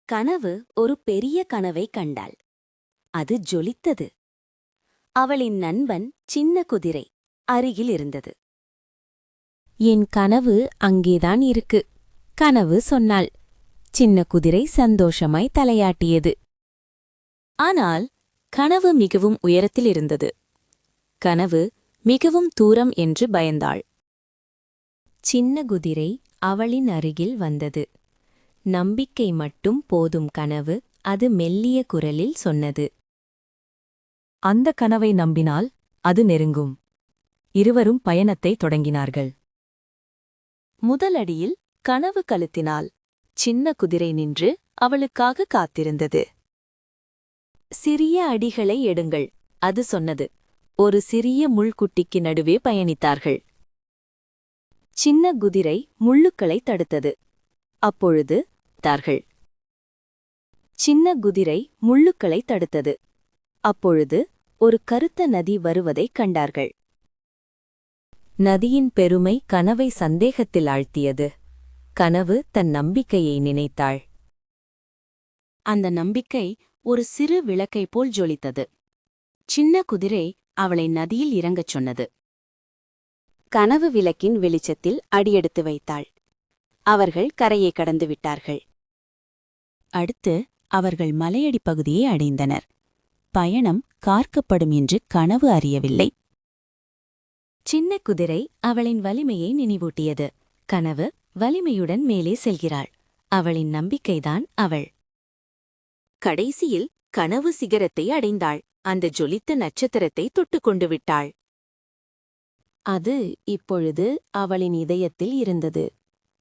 கனவு ஒரு பெரிய கனவை கண்டாள். அது ஜொலித்தது. அவளின் நண்பன் சின்ன குதிரை அருகில் இருந்தது. என் கனவு அங்கேதான் இருக்கு, கனவு சொன்னாள். சின்ன குதிரை சந்தோஷமாய் தலையாட்டியது. ஆனால் கனவு மிகவும் உயரத்தில் இருந்தது. கனவு மிகவும் தூரம் என்று பயந்தாள். சின்ன குதிரை அவளின் அருகில் வந்தது. நம்பிக்கை மட்டும் போதும் கனவு, அது மெல்லிய குரலில் சொன்னது. அந்த கனவை நம்பினால் அது நெருங்கும். இருவரும் பயணத்தை தொடங்கினார்கள். முதலடியில் கனவு கழுத்தினால் சின்ன குதிரை நின்று அவளுக்காக காத்திருந்தது. சிறிய அடிகளை எடுங்கள், அது சொன்னது. ஒரு சிறிய முள்குட்டிக்கு நடுவே பயணித்தார்கள். சின்ன குதிரை முள்ளுக்களை தடுத்தது. அப்பொழுது தார்கள். சின்ன குதிரை முள்ளுக்களை தடுத்தது. அப்பொழுது ஒரு கருத்த நதி வருவதைக் கண்டார்கள். நதியின் பெருமை கனவை சந்தேகத்தில் ஆழ்த்தியது. கனவு தன் நம்பிக்கையை நினைத்தாள். அந்த நம்பிக்கை ஒரு சிறு விளக்கைப் போல் ஜொலித்தது. சின்ன குதிரை அவளை நதியில் இறங்கச் சொன்னது. கனவு விளக்கின் வெளிச்சத்தில் அடியெடுத்து வைத்தாள். அவர்கள் கரையை கடந்து விட்டார்கள். அடுத்து அவர்கள் மலையடிப் பகுதியை அடைந்தனர். பயணம் கார்க்கப்படும் என்று கனவு அறியவில்லை. சின்ன குதிரை அவளின் வலிமையை நினைவூட்டியது. கனவு வலிமையுடன் மேலே செல்கிறாள். அவளின் நம்பிக்கைதான் அவள். கடைசியில் கனவு சிகரத்தை அடைந்தாள். அந்த ஜொலித்த நட்சத்திரத்தை தொட்டுக்கொண்டு விட்டாள். அது இப்பொழுது அவளின் இதயத்தில் இருந்தது.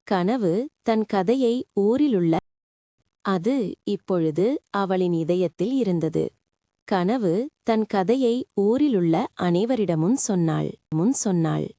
கனவு தன் கதையை ஊரிலுள்ள அது இப்பொழுது அவளின் இதயத்தில் இருந்தது. கனவு தன் கதையை ஊரிலுள்ள அனைவரிடமும் சொன்னாள்.